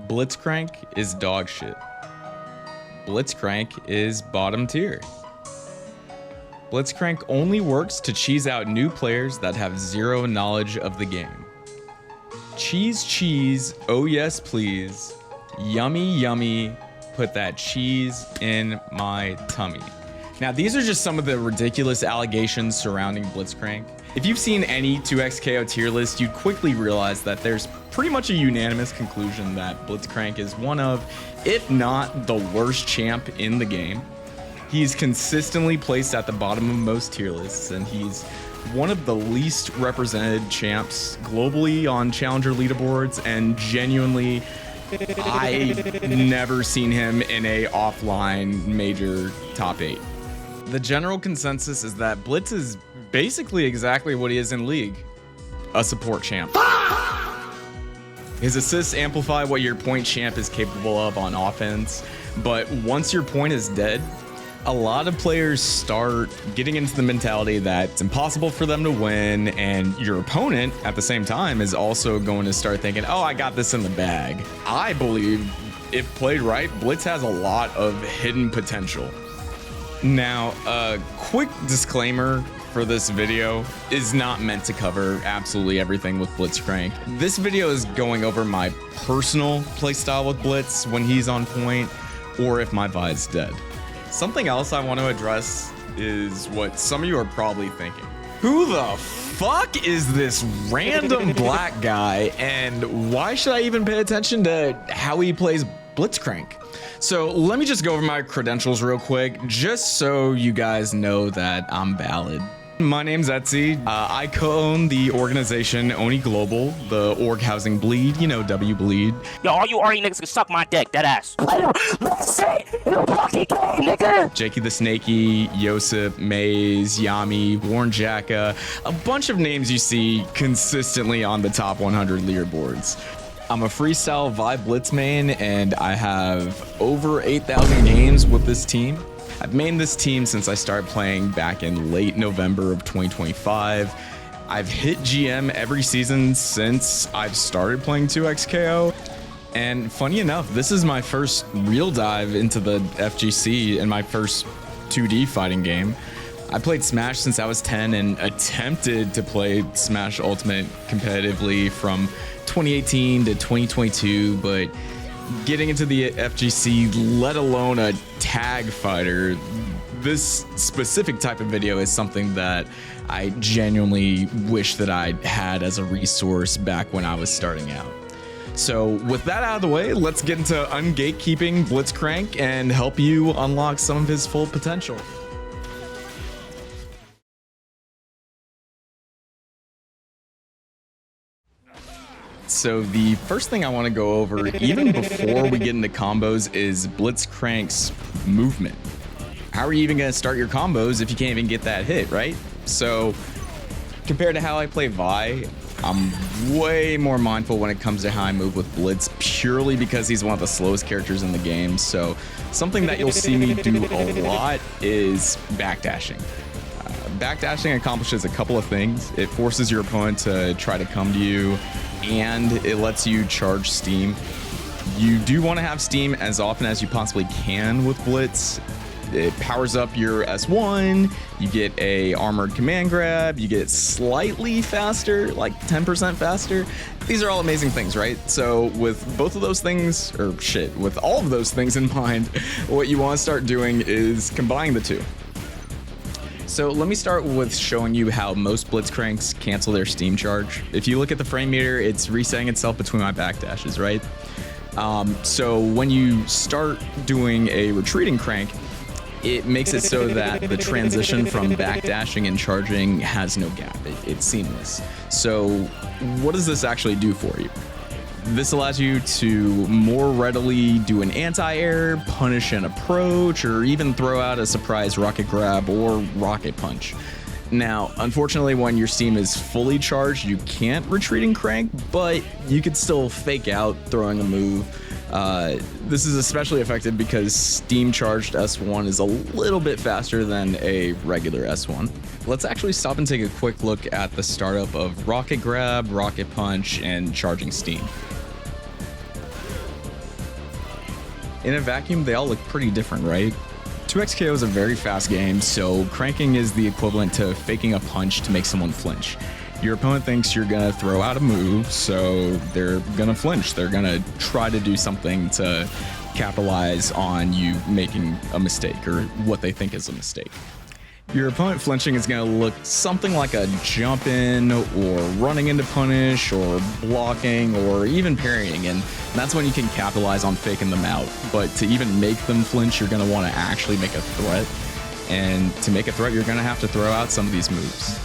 Blitzcrank is dog shit. Blitzcrank is bottom tier. Blitzcrank only works to cheese out new players that have zero knowledge of the game. Cheese, cheese, oh yes please. Yummy, yummy, put that cheese in my tummy. Now these are just some of the ridiculous allegations surrounding Blitzcrank. If you've seen any 2xKO tier list, you'd quickly realize that there's pretty much a unanimous conclusion that Blitzcrank is one of, if not the worst champ in the game. He's consistently placed at the bottom of most tier lists, and he's one of the least represented champs globally on challenger leaderboards, and genuinely, I've never seen him in a offline major top 8. The general consensus is that Blitz is basically exactly what he is in League, a support champ. His assists amplify what your point champ is capable of on offense, but once your point is dead, a lot of players start getting into the mentality that it's impossible for them to win, and your opponent at the same time is also going to start thinking, oh, I got this in the bag. I believe if played right, Blitz has a lot of hidden potential. Now, a quick disclaimer for this video is not meant to cover absolutely everything with Blitzcrank. This video is going over my personal playstyle with Blitz when he's on point, or if my Vi is dead. Something else I want to address is what some of you are probably thinking. Who the fuck is this random black guy, and why should I even pay attention to how he plays Blitzcrank? So let me just go over my credentials real quick, just so you guys know that I'm valid. My name's Etsy. I co-own the organization Oni Global, the org housing Bleed, you know, W Bleed. Yo, all you RE niggas can suck my dick, that ass. Jakey the Snakey, Yosip, Maze, Yami, Warren Jacka, a bunch of names you see consistently on the top 100 leaderboards. I'm a freestyle Vi Blitz main, and I have over 8,000 games with this team. I've mained this team since I started playing back in late November of 2025. I've hit GM every season since I've started playing 2xKO. And funny enough, this is my first real dive into the FGC and my first 2D fighting game. I played Smash since I was 10 and attempted to play Smash Ultimate competitively from 2018 to 2022, but getting into the FGC, let alone a tag fighter, this specific type of video is something that I genuinely wish that I had as a resource back when I was starting out. So with that out of the way, let's get into ungatekeeping Blitzcrank and help you unlock some of his full potential. So the first thing I want to go over, even before we get into combos, is Blitzcrank's movement. How are you even going to start your combos if you can't even get that hit, right? So compared to how I play Vi, I'm way more mindful when it comes to how I move with Blitz, purely because he's one of the slowest characters in the game. So something that you'll see me do a lot is backdashing. Backdashing accomplishes a couple of things. It forces your opponent to try to come to you, and it lets you charge steam. You do want to have steam as often as you possibly can with Blitz. It powers up your S1, you get a armored command grab, you get slightly faster, like 10% faster. These are all amazing things, right? So with both of those things, or shit, with all of those things in mind, what you want to start doing is combining the two. So let me start with showing you how most Blitzcranks cancel their steam charge. If you look at the frame meter, it's resetting itself between my backdashes, right? So when you start doing a retreating crank, it makes it so that the transition from backdashing and charging has no gap. It's seamless. So what does this actually do for you? This allows you to more readily do an anti-air, punish an approach, or even throw out a surprise rocket grab or rocket punch. Now, unfortunately, when your steam is fully charged, you can't retreat and crank, but you could still fake out throwing a move. This is especially effective because steam charged S1 is a little bit faster than a regular S1. Let's actually stop and take a quick look at the startup of rocket grab, rocket punch, and charging steam. in a vacuum, they all look pretty different, right? 2x KO is a very fast game, so cranking is the equivalent to faking a punch to make someone flinch. Your opponent thinks you're gonna throw out a move, so they're gonna flinch. They're gonna try to do something to capitalize on you making a mistake or what they think is a mistake. Your opponent flinching is going to look something like a jump in or running into punish or blocking or even parrying, and that's when you can capitalize on faking them out. But to even make them flinch, you're going to want to actually make a threat, and to make a threat, you're going to have to throw out some of these moves.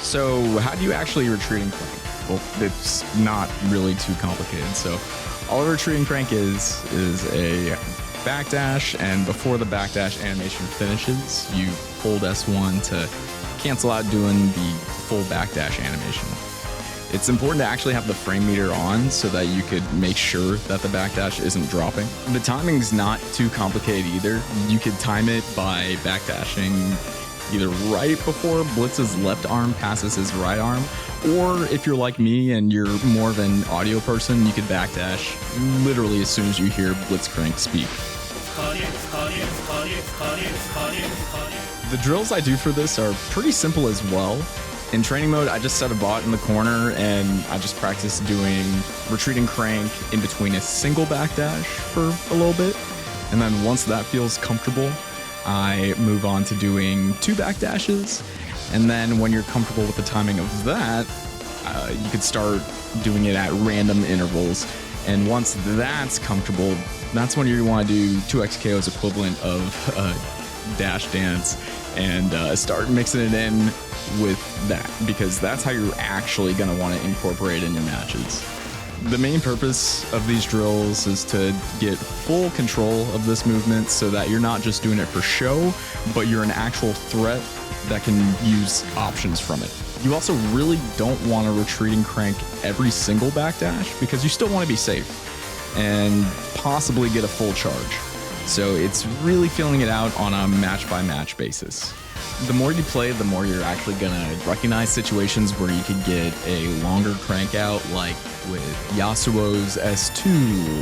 So how do you actually retreat and crank? Well, it's not really too complicated. So all a retreat and crank is a backdash, and before the backdash animation finishes, you hold S1 to cancel out doing the full backdash animation. It's important to actually have the frame meter on so that you could make sure that the backdash isn't dropping. The timing's not too complicated either. You could time it by backdashing either right before Blitz's left arm passes his right arm, or if you're like me and you're more of an audio person, you could backdash literally as soon as you hear Blitzcrank speak. The drills I do for this are pretty simple as well. In training mode, I just set a bot in the corner and I just practice doing retreating crank in between a single backdash for a little bit. And then once that feels comfortable, I move on to doing 2 backdashes. And then when you're comfortable with the timing of that, you could start doing it at random intervals. And once that's comfortable, that's when you want to do 2x KO's equivalent of dash dance and start mixing it in with that, because that's how you're actually going to want to incorporate in your matches. The main purpose of these drills is to get full control of this movement so that you're not just doing it for show, but you're an actual threat that can use options from it. You also really don't want to retreat and crank every single backdash because you still want to be safe and possibly get a full charge. So it's really feeling it out on a match-by-match basis. The more you play, the more you're actually going to recognize situations where you could get a longer crank out, like with Yasuo's S2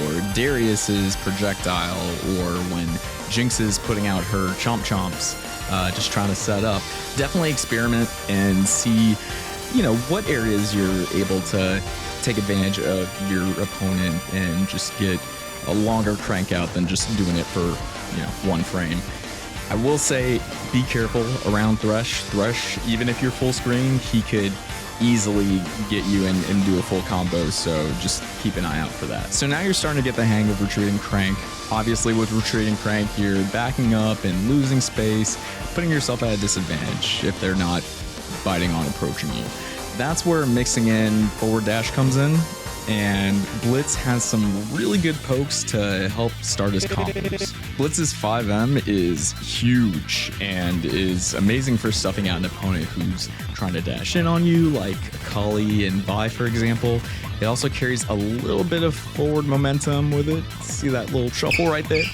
or Darius's projectile, or when Jinx is putting out her chomp chomps, just trying to set up. Definitely experiment and see, what areas you're able to take advantage of your opponent and just get a longer crank out than just doing it for, one frame. I will say, be careful around Thresh. Thresh, even if you're full screen, he could easily get you and do a full combo, so just keep an eye out for that. So now you're starting to get the hang of retreating crank. Obviously with retreating crank, you're backing up and losing space, putting yourself at a disadvantage if they're not biting on approaching you. That's where mixing in forward dash comes in, and Blitz has some really good pokes to help start his combos. Blitz's 5M is huge and is amazing for stuffing out an opponent who's trying to dash in on you, like Kali and Vi, for example. It also carries a little bit of forward momentum with it. See that little shuffle right there?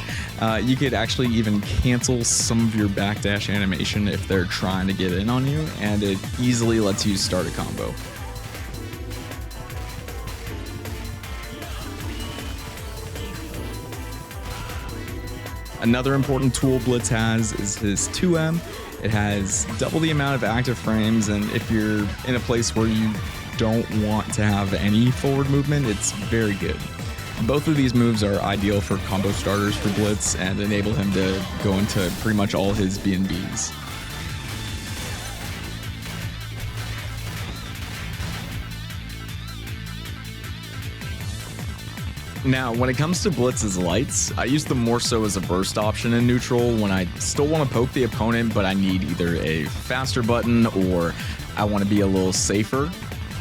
You could actually even cancel some of your backdash animation if they're trying to get in on you, and it easily lets you start a combo. Another important tool Blitz has is his 2M. It has double the amount of active frames, and if you're in a place where you don't want to have any forward movement, it's very good. Both of these moves are ideal for combo starters for Blitz and enable him to go into pretty much all his B&Bs. Now, when it comes to Blitz's lights, I use them more so as a burst option in neutral when I still want to poke the opponent, but I need either a faster button or I want to be a little safer.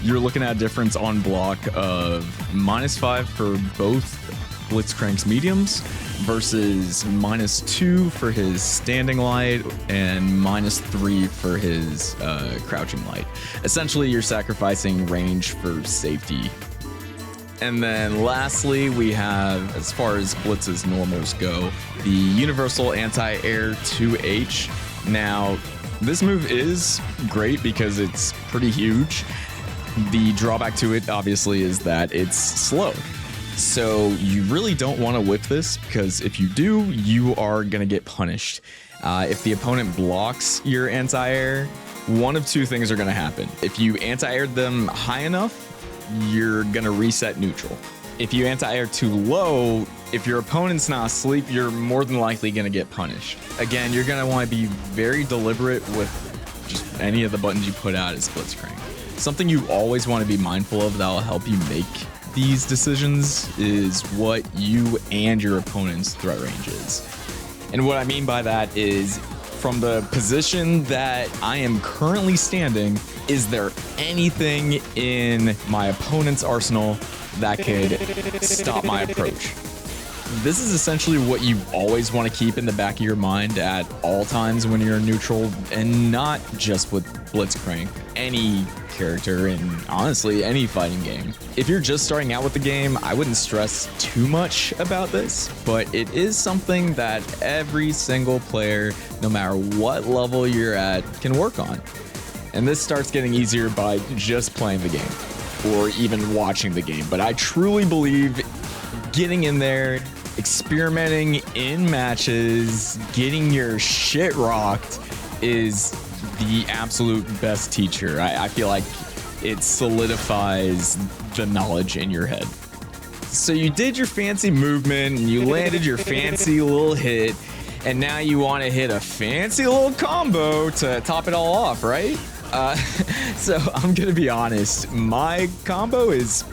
You're looking at a difference on block of -5 for both Blitzcrank's mediums versus -2 for his standing light and -3 for his crouching light. Essentially, you're sacrificing range for safety. And then lastly, we have, as far as Blitz's normals go, the Universal Anti-Air 2H. Now, this move is great because it's pretty huge. The drawback to it, obviously, is that it's slow. So you really don't want to whip this, because if you do, you are going to get punished. If the opponent blocks your anti-air, one of two things are going to happen. If you anti-aired them high enough, you're going to reset neutral. If you anti-air too low, if your opponent's not asleep, you're more than likely going to get punished. Again, you're going to want to be very deliberate with just any of the buttons you put out as Blitzcrank. Something you always want to be mindful of that will help you make these decisions is what you and your opponent's threat range is. And what I mean by that is, from the position that I am currently standing, is there anything in my opponent's arsenal that could stop my approach? This is essentially what you always want to keep in the back of your mind at all times when you're neutral, and not just with Blitzcrank, any character in honestly any fighting game. If you're just starting out with the game, I wouldn't stress too much about this, but it is something that every single player, no matter what level you're at, can work on. And this starts getting easier by just playing the game or even watching the game. But I truly believe getting in there, experimenting in matches, getting your shit rocked is the absolute best teacher. I feel like it solidifies the knowledge in your head. So you did your fancy movement and you landed your fancy little hit, and now you want to hit a fancy little combo to top it all off, right? So I'm gonna be honest, my combo is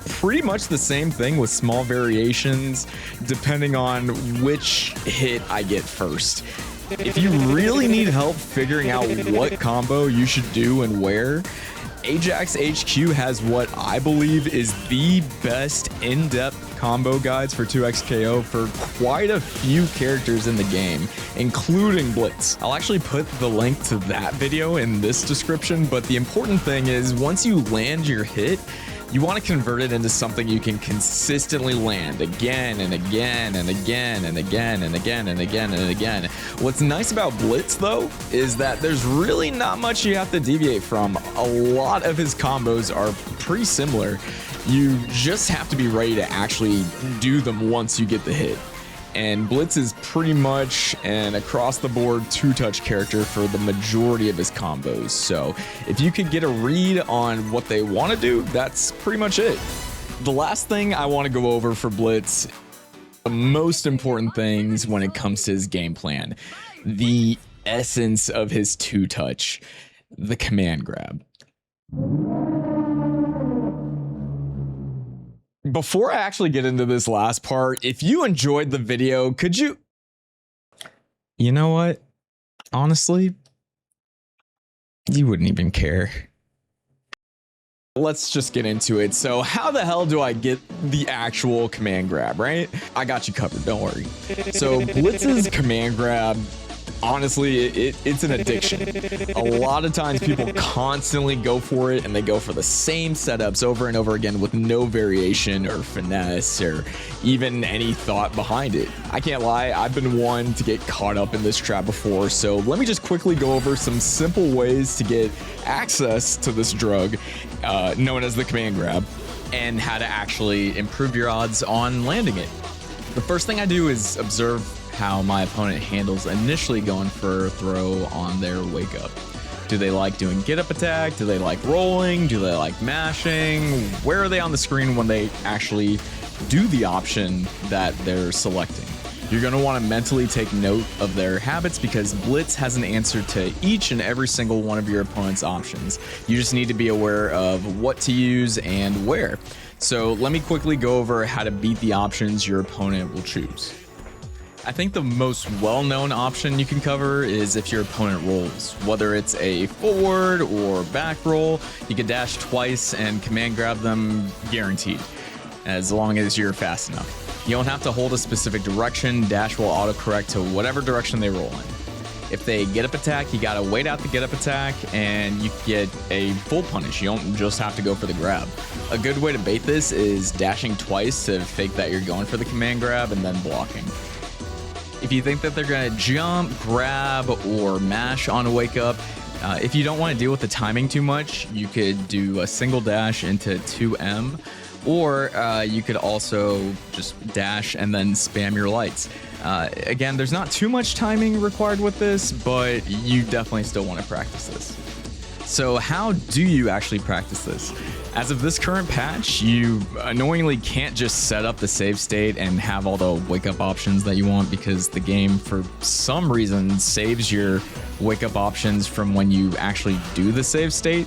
pretty much the same thing with small variations depending on which hit I get first. If you really need help figuring out what combo you should do and where, Ajax HQ has what I believe is the best in-depth combo guides for 2xKO for quite a few characters in the game, including Blitz. I'll actually put the link to that video in this description, but the important thing is once you land your hit, you want to convert it into something you can consistently land again and again and again and again and again and again and again. What's nice about Blitz, though, is that there's really not much you have to deviate from. A lot of his combos are pretty similar. You just have to be ready to actually do them once you get the hit. And Blitz is pretty much an across-the-board two-touch character for the majority of his combos. So if you could get a read on what they want to do, that's pretty much it. The last thing I want to go over for Blitz, the most important things when it comes to his game plan, the essence of his two-touch, the command grab. Before I actually get into this last part, if you enjoyed the video, could you... You know what? Honestly, you wouldn't even care. Let's just get into it. So how the hell do I get the actual command grab, right? I got you covered, don't worry. So Blitz's command grab, honestly, it's an addiction. A lot of times people constantly go for it, and they go for the same setups over and over again with no variation or finesse or even any thought behind it. I can't lie, I've been one to get caught up in this trap before, so let me just quickly go over some simple ways to get access to this drug known as the command grab, and how to actually improve your odds on landing it. The first thing I do is observe how my opponent handles initially going for a throw on their wake up. Do they like doing get up attack? Do they like rolling? Do they like mashing? Where are they on the screen when they actually do the option that they're selecting? You're going to want to mentally take note of their habits, because Blitz has an answer to each and every single one of your opponent's options. You just need to be aware of what to use and where. So let me quickly go over how to beat the options your opponent will choose. I think the most well-known option you can cover is if your opponent rolls. Whether it's a forward or back roll, you can dash twice and command grab them guaranteed, as long as you're fast enough. You don't have to hold a specific direction, dash will autocorrect to whatever direction they roll in. If they get up attack, you gotta wait out the get up attack and you get a full punish. You don't just have to go for the grab. A good way to bait this is dashing twice to fake that you're going for the command grab and then blocking. If you think that they're going to jump, grab, or mash on a wake up, if you don't want to deal with the timing too much, you could do a single dash into 2M, Or you could also just dash and then spam your lights. Again, there's not too much timing required with this, but you definitely still want to practice this. So how do you actually practice this? As of this current patch, you annoyingly can't just set up the save state and have all the wake up options that you want, because the game, for some reason, saves your wake up options from when you actually do the save state.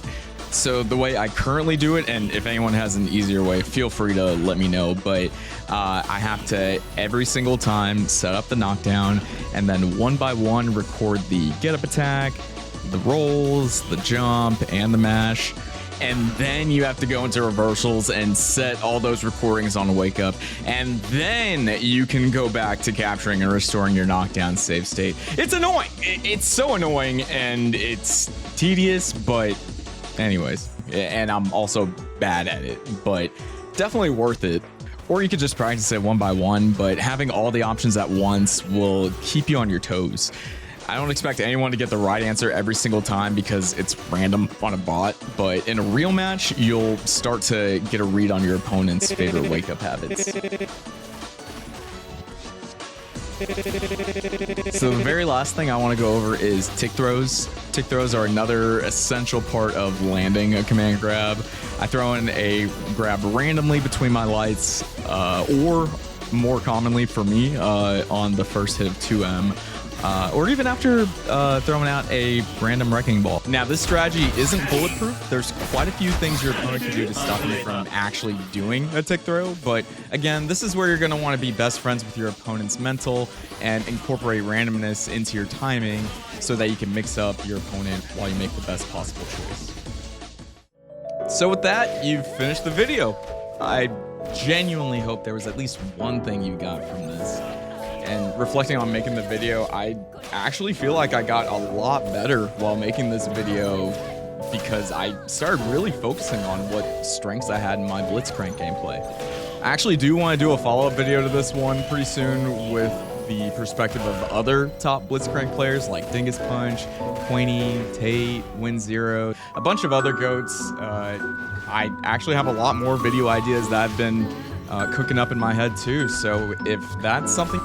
So the way I currently do it, and if anyone has an easier way, feel free to let me know, but I have to, every single time, set up the knockdown, and then one by one record the get up attack, the rolls, the jump, and the mash. And then you have to go into reversals and set all those recordings on wake up, and then you can go back to capturing and restoring your knockdown save state. It's annoying. It's so annoying, and it's tedious, but anyways, and I'm also bad at it, but definitely worth it. Or you could just practice it one by one, but having all the options at once will keep you on your toes. I don't expect anyone to get the right answer every single time because it's random on a bot, but in a real match, you'll start to get a read on your opponent's favorite wake-up habits. So the very last thing I want to go over is tick throws. Tick throws are another essential part of landing a command grab. I throw in a grab randomly between my lights, or more commonly for me, on the first hit of 2M. Or even after throwing out a random wrecking ball. Now, this strategy isn't bulletproof. There's quite a few things your opponent can do to stop you from actually doing a tick throw, but again, this is where you're going to want to be best friends with your opponent's mental and incorporate randomness into your timing so that you can mix up your opponent while you make the best possible choice. So with that, you've finished the video. I genuinely hope there was at least one thing you got from this. And reflecting on making the video, I actually feel like I got a lot better while making this video because I started really focusing on what strengths I had in my Blitzcrank gameplay. I actually do want to do a follow-up video to this one pretty soon with the perspective of other top Blitzcrank players like Dingus Punch, Queenie, Tate, Win0, a bunch of other GOATs. I actually have a lot more video ideas that I've been cooking up in my head too, so if that's something